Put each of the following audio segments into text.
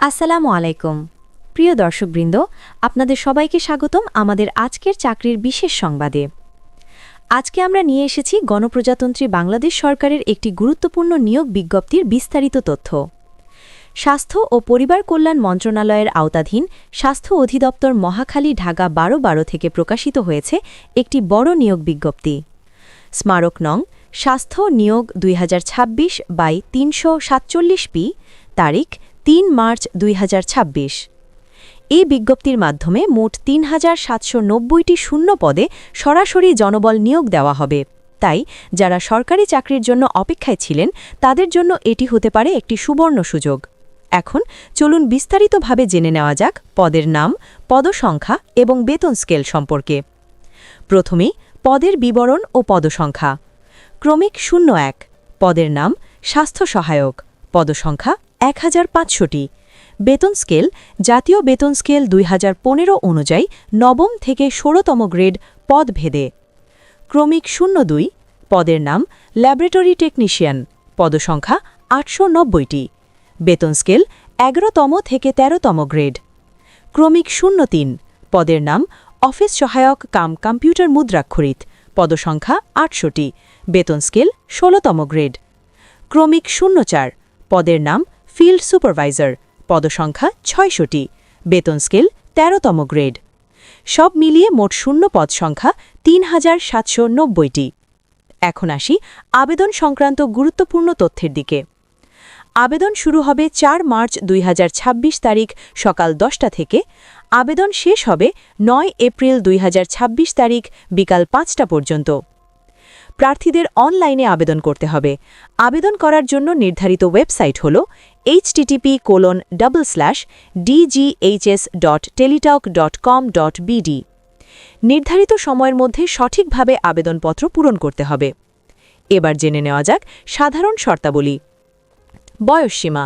আসসালামু আলাইকুম প্রিয় দর্শকবৃন্দ, আপনাদের সবাইকে স্বাগতম আমাদের আজকের চাকরির বিশেষ সংবাদে। আজকে আমরা নিয়ে এসেছি গণপ্রজাতন্ত্রী বাংলাদেশ সরকারের একটি গুরুত্বপূর্ণ নিয়োগ বিজ্ঞপ্তির বিস্তারিত তথ্য। স্বাস্থ্য ও পরিবার কল্যাণ মন্ত্রণালয়ের আওতাধীন স্বাস্থ্য অধিদপ্তর মহাখালী ঢাকা 12/12 থেকে প্রকাশিত হয়েছে একটি বড় নিয়োগ বিজ্ঞপ্তি। স্মারক নং স্বাস্থ্য নিয়োগ 2026/347 পি, তারিখ 3 মার্চ 2026। এই বিজ্ঞপ্তির মাধ্যমে মোট 3790টি শূন্য পদে সরাসরি জনবল নিয়োগ দেওয়া হবে। তাই যারা সরকারি চাকরির জন্য অপেক্ষায় ছিলেন তাদের জন্য এটি হতে পারে একটি সুবর্ণ সুযোগ। এখন চলুন বিস্তারিতভাবে জেনে নেওয়া যাক পদের নাম, পদসংখ্যা এবং বেতন স্কেল সম্পর্কে। প্রথমেই পদের বিবরণ ও পদসংখ্যা। ক্রমিক 01, পদের নাম স্বাস্থ্য সহায়ক, পদসংখ্যা 1500টি। বেতন স্কেল জাতীয় বেতন স্কেল 2015 অনুযায়ী নবম থেকে 16তম গ্রেড পদভেদে। ক্রমিক 02, পদের নাম ল্যাবরেটরি টেকনিশিয়ান, পদসংখ্যা 890টি। বেতন স্কেল 11তম থেকে 13তম গ্রেড। ক্রমিক 03, পদের নাম অফিস সহায়ক কাম কম্পিউটার মুদ্রাক্ষরিত, পদসংখ্যা 800টি। বেতন স্কেল 16তম গ্রেড। ক্রমিক 04, পদের নাম ফিল্ড সুপারভাইজার, পদসংখ্যা 600টি। বেতন স্কেল 13তম গ্রেড। সব মিলিয়ে মোট শূন্য পদ সংখ্যা 3790টি। এখন আসি আবেদন সংক্রান্ত গুরুত্বপূর্ণ তথ্যের দিকে। আবেদন শুরু হবে 4 মার্চ 2026 তারিখ সকাল 10টা থেকে। আবেদন শেষ হবে 9 এপ্রিল 2026 তারিখ বিকাল 5টা পর্যন্ত। প্রার্থীদের অনলাইনে আবেদন করতে হবে। আবেদন করার জন্য নির্ধারিত ওয়েবসাইট হল http://dghs.teletalk.com.bd। নির্ধারিত সময়ের মধ্যে সঠিকভাবে আবেদনপত্র পূরণ করতে হবে। এবার জেনে নেওয়া যাক সাধারণ শর্তাবলী। বয়সসীমা।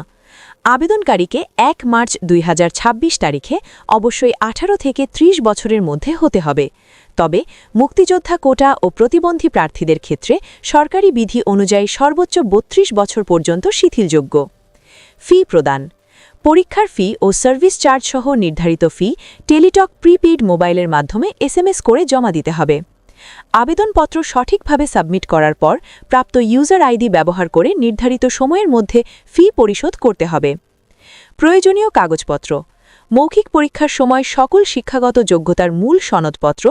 আবেদনকারীকে 1 মার্চ 2026 তারিখে অবশ্যই 18 থেকে 30 বছরের মধ্যে হতে হবে। তবে মুক্তিযোদ্ধা কোটা ও প্রতিবন্ধী প্রার্থীদের ক্ষেত্রে সরকারি বিধি অনুযায়ী সর্বোচ্চ 32 বছর পর্যন্ত শিথিলযোগ্য। ফি প্রদান। পরীক্ষার ফি ও সার্ভিস চার্জ সহ নির্ধারিত ফি টেলিটক প্রিপেইড মোবাইলের মাধ্যমে SMS করে জমা দিতে হবে। আবেদনপত্র সঠিকভাবে সাবমিট করার পর প্রাপ্ত ইউজার আইডি ব্যবহার করে নির্ধারিত সময়ের মধ্যে ফি পরিশোধ করতে হবে। প্রয়োজনীয় কাগজপত্র। মৌখিক পরীক্ষার সময় সকল শিক্ষাগত যোগ্যতার মূল সনদপত্র,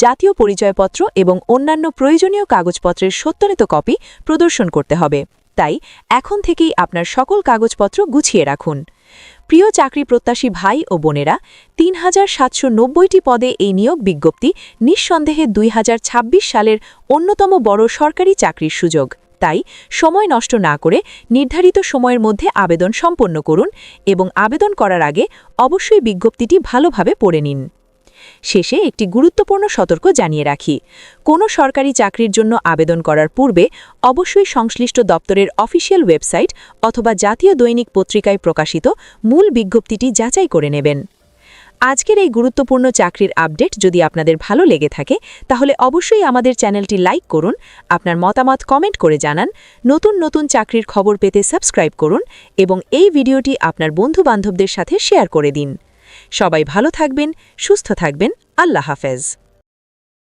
জাতীয় পরিচয়পত্র এবং অন্যান্য প্রয়োজনীয় কাগজপত্রের সত্যায়িত কপি প্রদর্শন করতে হবে। তাই এখন থেকেই আপনার সকল কাগজপত্র গুছিয়ে রাখুন। প্রিয় চাকরি প্রত্যাশী ভাই ও বোনেরা, 3790টি পদে এই নিয়োগ বিজ্ঞপ্তি নিঃসন্দেহে 2026 সালের অন্যতম বড় সরকারি চাকরির সুযোগ। তাই সময় নষ্ট না করে নির্ধারিত সময়ের মধ্যে আবেদন সম্পন্ন করুন এবং আবেদন করার আগে অবশ্যই বিজ্ঞপ্তিটি ভালোভাবে পড়ে নিন। শেষে একটি গুরুত্বপূর্ণ সতর্ক জানিয়ে রাখি, কোনো সরকারি চাকরির জন্য আবেদন করার পূর্বে অবশ্যই সংশ্লিষ্ট দপ্তরের অফিসিয়াল ওয়েবসাইট অথবা জাতীয় দৈনিক পত্রিকায় প্রকাশিত মূল বিজ্ঞপ্তিটি যাচাই করে নেবেন। আজকের এই গুরুত্বপূর্ণ চাকরির আপডেট যদি আপনাদের ভালো লেগে থাকে তাহলে অবশ্যই আমাদের চ্যানেলটি লাইক করুন, আপনার মতামত কমেন্ট করে জানান, নতুন নতুন চাকরির খবর পেতে সাবস্ক্রাইব করুন এবং এই ভিডিওটি আপনার বন্ধু-বান্ধবদের সাথে শেয়ার করে দিন। সবাই ভালো থাকবেন, সুস্থ থাকবেন। আল্লাহ হাফেজ।